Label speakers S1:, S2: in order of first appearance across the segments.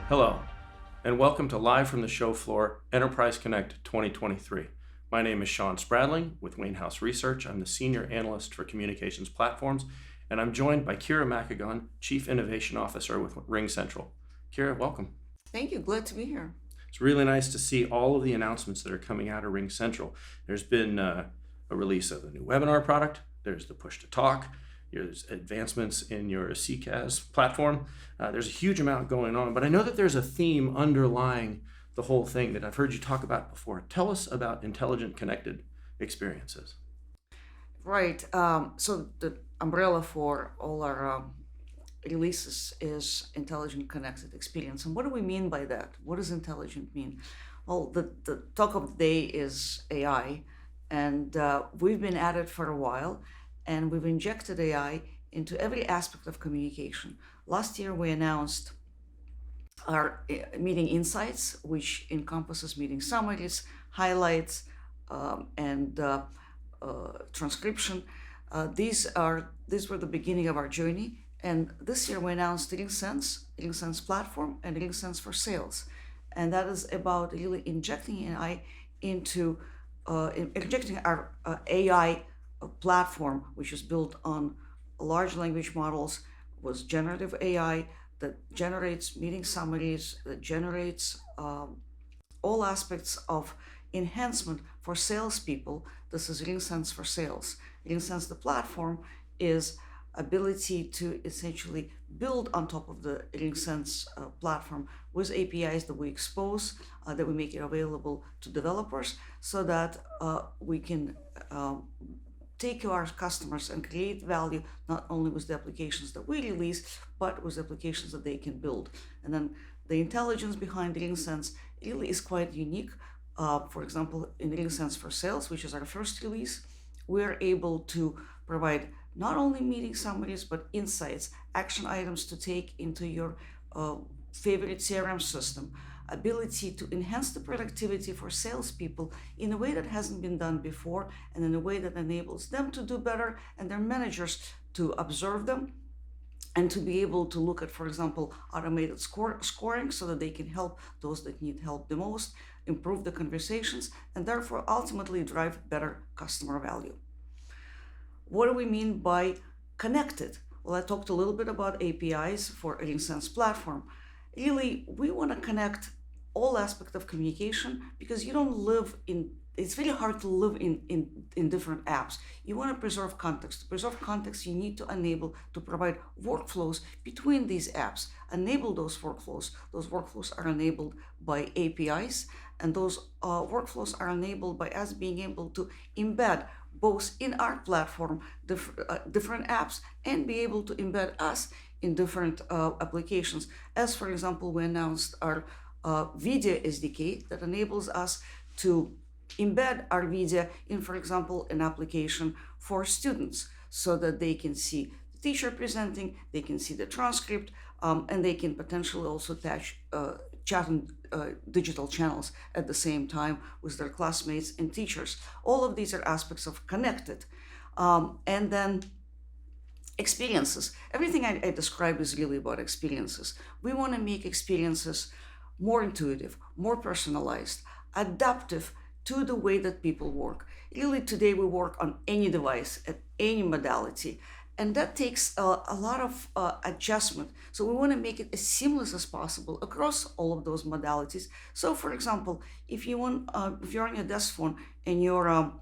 S1: Hello, and welcome to Live from the Show Floor, Enterprise Connect 2023. My name is Sean Spradling with Wainhouse Research. I'm the Senior Analyst for Communications Platforms, and I'm joined by Kira Makagon, Chief Innovation Officer with RingCentral. Kira, welcome.
S2: Thank you. Glad to be here.
S1: It's really nice to see all of the announcements that are coming out of RingCentral. There's been a release of the new webinar product. There's the push to talk. There's advancements in your CCaaS platform. There's a huge amount going on, but I know that there's a theme underlying the whole thing that I've heard you talk about before. Tell us about intelligent connected experiences.
S2: Right. So the umbrella for all our releases is intelligent connected experience. And what do we mean by that? What does intelligent mean? Well, the talk of the day is AI, and we've been at it for a while, and we've injected AI into every aspect of communication. Last year, we announced our meeting insights, which encompasses meeting summaries, highlights, and transcription. These were the beginning of our journey. And this year we announced RingSense platform, and RingSense for Sales. And that is about really injecting AI into, injecting our AI platform, which is built on large language models, was generative AI that generates meeting summaries, that generates all aspects of enhancement for salespeople. This is RingSense for Sales. RingSense, the platform, is ability to essentially build on top of the RingSense platform with APIs that we expose, that we make it available to developers, so that we can take to our customers and create value not only with the applications that we release, but with applications that they can build. And then the intelligence behind RingSense really is quite unique. For example, in RingSense for Sales, which is our first release, we're able to provide not only meeting summaries, but insights, action items to take into your favorite CRM system, ability to enhance the productivity for salespeople in a way that hasn't been done before, and in a way that enables them to do better and their managers to observe them and to be able to look at, for example, automated scoring so that they can help those that need help the most, improve the conversations, and therefore ultimately drive better customer value. What do we mean by connected? Well, I talked a little bit about APIs for RingSense platform. Really, we want to connect all aspects of communication because you don't live in, it's very hard to live in different apps. You want to preserve context. To preserve context, you need to enable to provide workflows between these apps. Enable those workflows. Those workflows are enabled by APIs, and those workflows are enabled by us being able to embed both in our platform different apps and be able to embed us in different applications. As for example, we announced our video SDK that enables us to embed our video in, for example, an application for students so that they can see the teacher presenting, they can see the transcript, and they can potentially also attach chat and digital channels at the same time with their classmates and teachers. All of these are aspects of connected. And then experiences. Everything I describe is really about experiences. We want to make experiences more intuitive, more personalized, adaptive to the way that people work. Really, today we work on any device, at any modality, and that takes a lot of adjustment. So we want to make it as seamless as possible across all of those modalities. So, for example, if you're on your desk phone and you're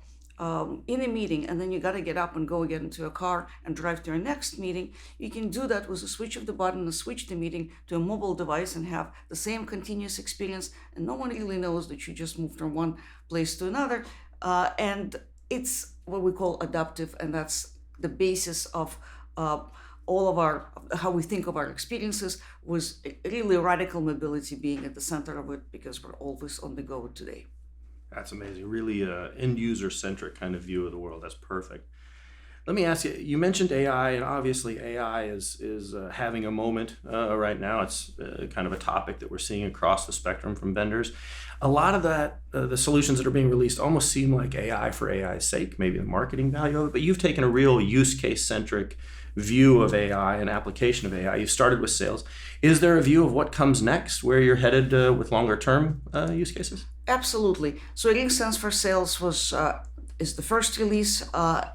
S2: in a meeting and then you got to get up and go get into a car and drive to your next meeting, you can do that with a switch of the button and switch the meeting to a mobile device and have the same continuous experience, and no one really knows that you just moved from one place to another. And it's what we call adaptive, and that's the basis of all of our, how we think of our experiences, was really radical mobility being at the center of it, because we're always on the go today.
S1: That's amazing. Really end user centric kind of view of the world. That's perfect. Let me ask you, you mentioned AI, and obviously AI is having a moment right now. It's kind of a topic that we're seeing across the spectrum from vendors. A lot of that, the solutions that are being released almost seem like AI for AI's sake, maybe the marketing value of it, but you've taken a real use case centric view of AI and application of AI. You started with sales. Is there a view of what comes next, where you're headed with longer term use cases?
S2: Absolutely. So RingSense for Sales is the first release.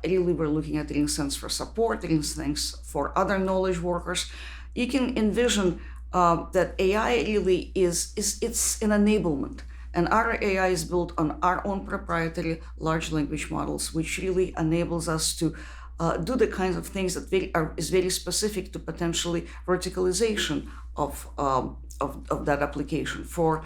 S2: Really, we're looking at RingSense for support, RingSense for other knowledge workers. You can envision that AI really it's an enablement. And our AI is built on our own proprietary large language models, which really enables us to do the kinds of things that is very specific to potentially verticalization of that application for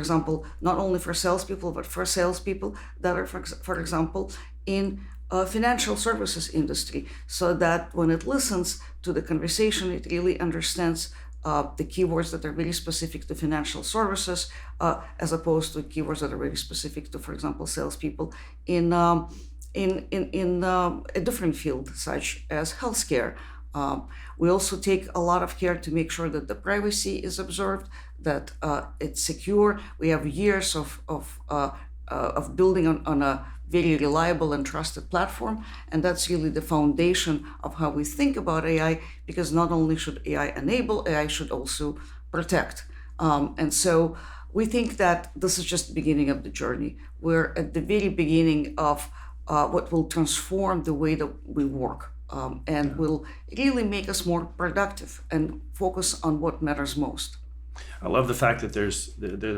S2: example, not only for salespeople, but for salespeople that are, for example, in financial services industry, so that when it listens to the conversation, it really understands the keywords that are very specific to financial services, as opposed to keywords that are very specific to, for example, salespeople in a different field, such as healthcare. We also take a lot of care to make sure that the privacy is observed, that it's secure. We have years of building on a very reliable and trusted platform, and that's really the foundation of how we think about AI, because not only should AI enable, AI should also protect. And so we think that this is just the beginning of the journey. We're at the very beginning of what will transform the way that we work, and will really make us more productive and focus on what matters most.
S1: I love the fact that there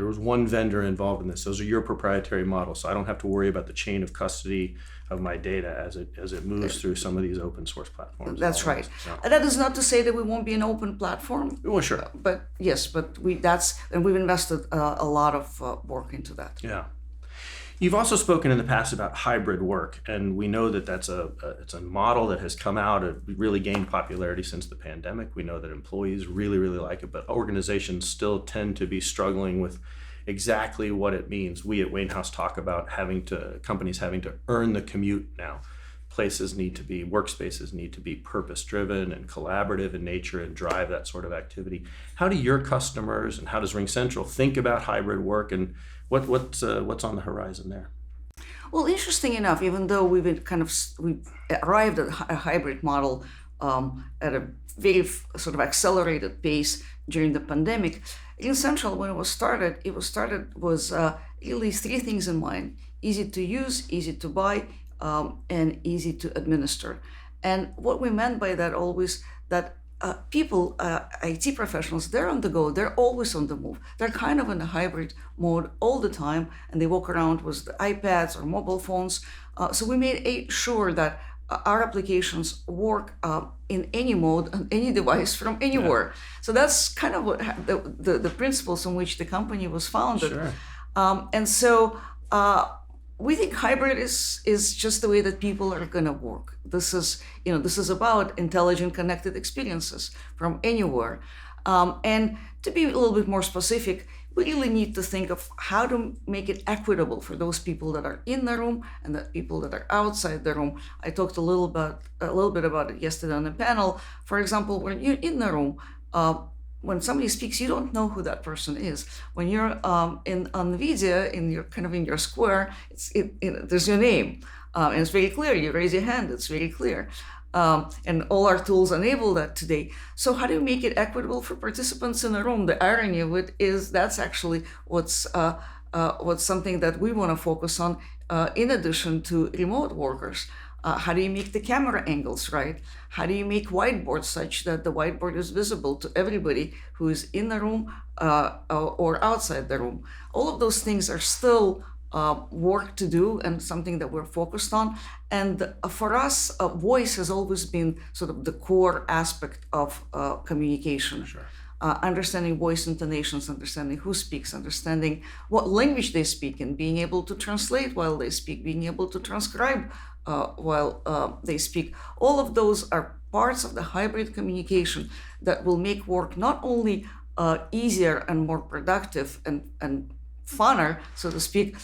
S1: was one vendor involved in this. Those are your proprietary models, so I don't have to worry about the chain of custody of my data as it moves through some of these open source platforms.
S2: That's right. That is not to say that we won't be an open platform.
S1: Well, sure.
S2: But yes, we've invested a lot of work into that.
S1: Yeah. You've also spoken in the past about hybrid work, and we know that it's a model that has come out and really gained popularity since the pandemic. We know that employees really, really like it, but organizations still tend to be struggling with exactly what it means. We at Wainhouse talk about companies having to earn the commute now. Workspaces need to be purpose-driven and collaborative in nature and drive that sort of activity. How do your customers and how does RingCentral think about hybrid work, and what's on the horizon there?
S2: Well, interesting enough, even though we arrived at a hybrid model at a very sort of accelerated pace during the pandemic, RingCentral, when it was started was really three things in mind: easy to use, easy to buy, and easy to administer. And what we meant by that always, that people, IT professionals, they're on the go, they're always on the move. They're kind of in a hybrid mode all the time, and they walk around with the iPads or mobile phones. So we made sure that our applications work in any mode, on any device, from anywhere. Yeah. So that's kind of what the principles on which the company was founded.
S1: Sure.
S2: And so we think hybrid is just the way that people are going to work. This is about intelligent, connected experiences from anywhere. And to be a little bit more specific, we really need to think of how to make it equitable for those people that are in the room and the people that are outside the room. I talked a little bit about it yesterday on the panel. For example, when you're in the room, when somebody speaks, you don't know who that person is. When you're on video, in your square, there's your name, and it's very clear. You raise your hand; it's very clear, and all our tools enable that today. So how do you make it equitable for participants in the room? The irony of it is that's actually what's something that we want to focus on, in addition to remote workers. How do you make the camera angles right? How do you make whiteboards such that the whiteboard is visible to everybody who is in the room or outside the room? All of those things are still work to do and something that we're focused on. And for us, voice has always been sort of the core aspect of communication.
S1: Sure.
S2: Understanding voice intonations, understanding who speaks, understanding what language they speak, and being able to translate while they speak, being able to transcribe while they speak. All of those are parts of the hybrid communication that will make work not only easier and more productive and funner, so to speak,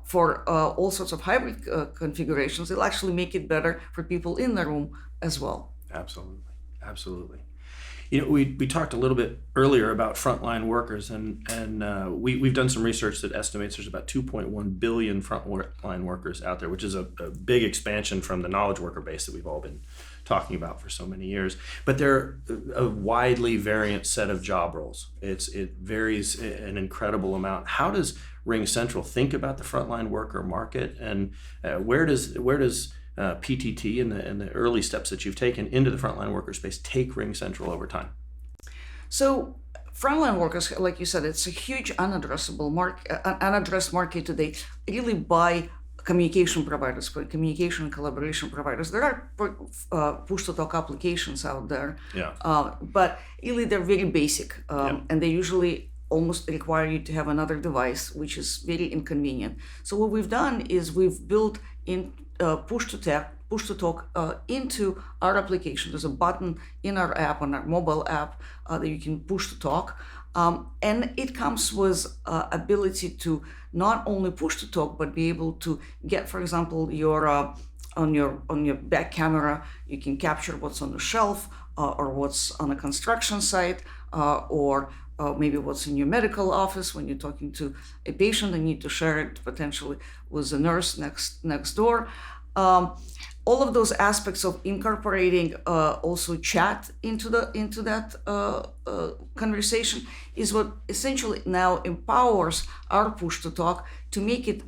S2: for all sorts of hybrid configurations, it'll actually make it better for people in the room as well.
S1: Absolutely. Absolutely. We talked a little bit earlier about frontline workers, and we've done some research that estimates there's about 2.1 billion frontline workers out there, which is a big expansion from the knowledge worker base that we've all been talking about for so many years. But they're a widely variant set of job roles. It varies an incredible amount. How does RingCentral think about the frontline worker market, and where does PTT and the early steps that you've taken into the frontline worker space take RingCentral over time?
S2: So frontline workers, like you said, it's a huge unaddressed market today, really by communication providers, communication and collaboration providers. There are push-to-talk applications out there, but really they're very basic, and they usually almost require you to have another device, which is very inconvenient. So what we've done is we've built in push-to-talk into our application. There's a button in our app, on our mobile app, that you can push to talk, and it comes with ability to not only push to talk, but be able to get, for example, your on your back camera, you can capture what's on the shelf, or what's on a construction site, or maybe what's in your medical office when you're talking to a patient and need to share it potentially with a nurse next door. All of those aspects of incorporating also chat into that conversation is what essentially now empowers our push to talk to make it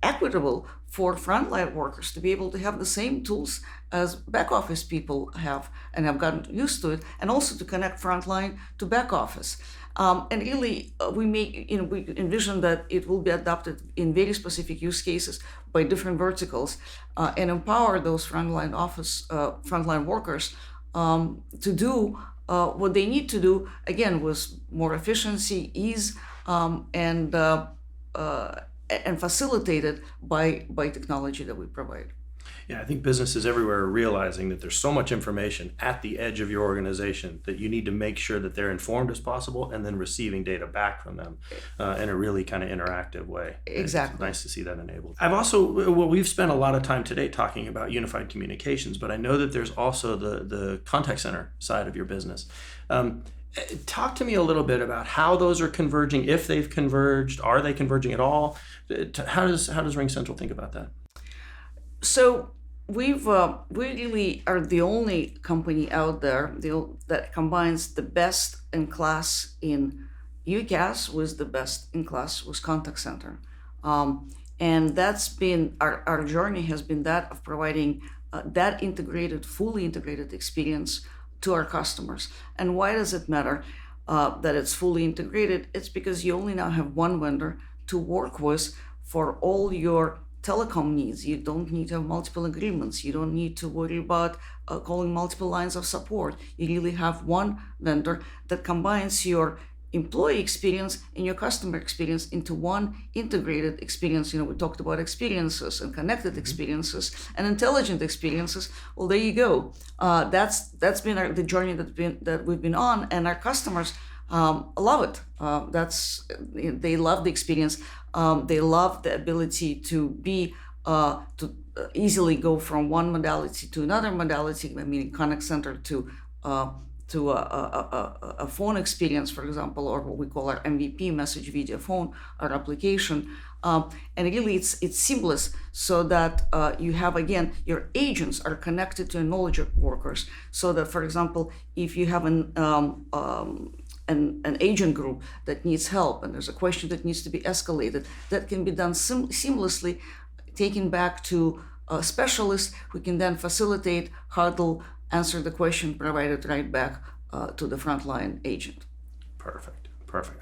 S2: equitable for frontline workers to be able to have the same tools as back office people have and have gotten used to it, and also to connect frontline to back office. And really, we envision that it will be adopted in very specific use cases by different verticals, and empower those frontline workers to do what they need to do, again, with more efficiency, ease, and facilitated by technology that we provide.
S1: Yeah, I think businesses everywhere are realizing that there's so much information at the edge of your organization that you need to make sure that they're informed as possible, and then receiving data back from them in a really kind of interactive way.
S2: Exactly.
S1: It's nice to see that enabled. We've spent a lot of time today talking about unified communications, but I know that there's also the contact center side of your business. Talk to me a little bit about how those are converging, if they've converged, are they converging at all? How does RingCentral think about that?
S2: So we really are the only company out there that combines the best in class in UCaaS with the best in class with contact center, and that's been our journey has been that of providing that fully integrated experience to our customers. And why does it matter that it's fully integrated? It's because you only now have one vendor to work with for all your telecom needs. You don't need to have multiple agreements. You don't need to worry about calling multiple lines of support. You really have one vendor that combines your employee experience and your customer experience into one integrated experience. We talked about experiences and connected experiences and intelligent experiences. Well, there you go. That's been the journey that we've been on, and our customers love it. They love the experience. They love the ability to easily go from one modality to another modality, meaning contact center to a phone experience, for example, or what we call our MVP, message video phone, our application. And really it's seamless, so that you have, again, your agents are connected to your knowledge workers, so that, for example, if you have an agent group that needs help and there's a question that needs to be escalated, that can be done seamlessly, taken back to a specialist who can then facilitate, huddle, answer the question, provide it right back to the frontline agent.
S1: Perfect.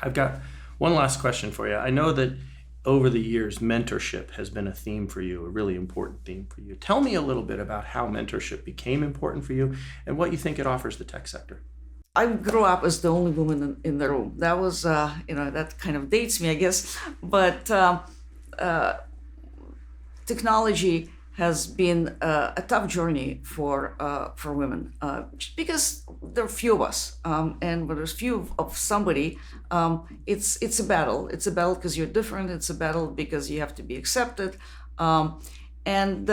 S1: I've got one last question for you. I know that over the years, mentorship has been a theme for you, a really important theme for you. Tell me a little bit about how mentorship became important for you and what you think it offers the tech sector.
S2: I grew up as the only woman in the room. That was, that kind of dates me, I guess. But technology has been a tough journey for women, just because there are few of us, and when there's few of somebody, it's a battle. It's a battle because you're different. It's a battle because you have to be accepted, and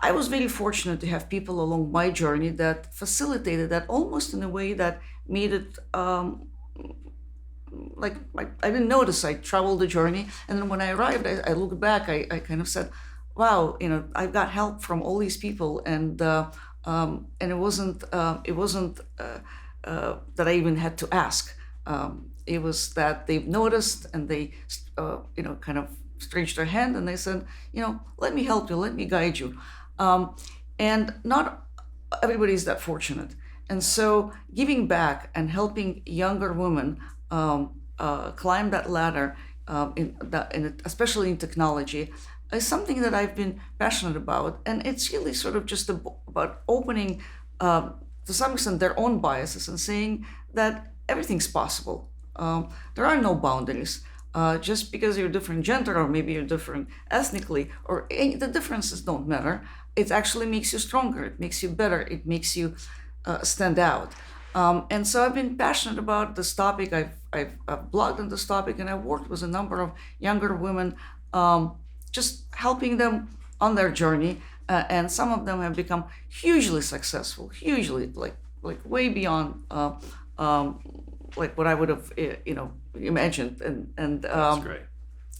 S2: I was very fortunate to have people along my journey that facilitated that almost in a way that made it. Like I didn't notice. I traveled the journey, and then when I arrived, I looked back. I kind of said, "Wow, I've got help from all these people," and it wasn't that I even had to ask. It was that they've noticed and they, kind of stretched their hand and they said, "Let me help you, let me guide you," and not everybody's that fortunate. And so giving back and helping younger women climb that ladder, especially in technology, is something that I've been passionate about. And it's really sort of just about opening, to some extent, their own biases and saying that everything's possible. There are no boundaries. Just because you're different gender or maybe you're different ethnically, or the differences don't matter. It actually makes you stronger. It makes you better. It makes you stand out. And so I've been passionate about this topic. I've blogged on this topic, and I've worked with a number of younger women, just helping them on their journey. And some of them have become hugely successful, hugely like way beyond like what I would have imagined. And
S1: That's great.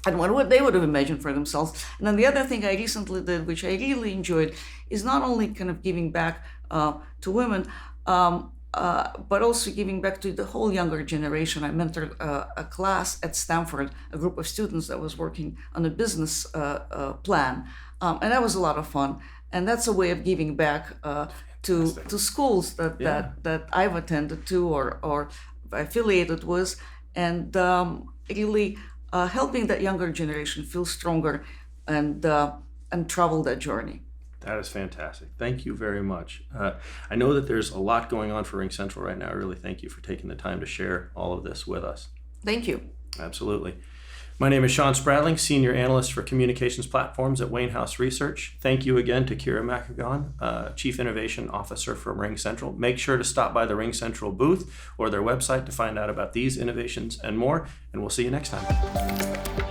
S2: And what they would have imagined for themselves. And then the other thing I recently did, which I really enjoyed, is not only kind of giving back to women, but also giving back to the whole younger generation. I mentored a class at Stanford, a group of students that was working on a business plan, and that was a lot of fun. And that's a way of giving back to schools that I've attended to or affiliated with, and really helping that younger generation feel stronger and travel that journey.
S1: That is fantastic. Thank you very much. I know that there's a lot going on for RingCentral right now. I really thank you for taking the time to share all of this with us.
S2: Thank you.
S1: Absolutely. My name is Sean Spradling, Senior Analyst for Communications Platforms at Wainhouse Research. Thank you again to Kira Makagon, Chief Innovation Officer from RingCentral. Make sure to stop by the RingCentral booth or their website to find out about these innovations and more, and we'll see you next time.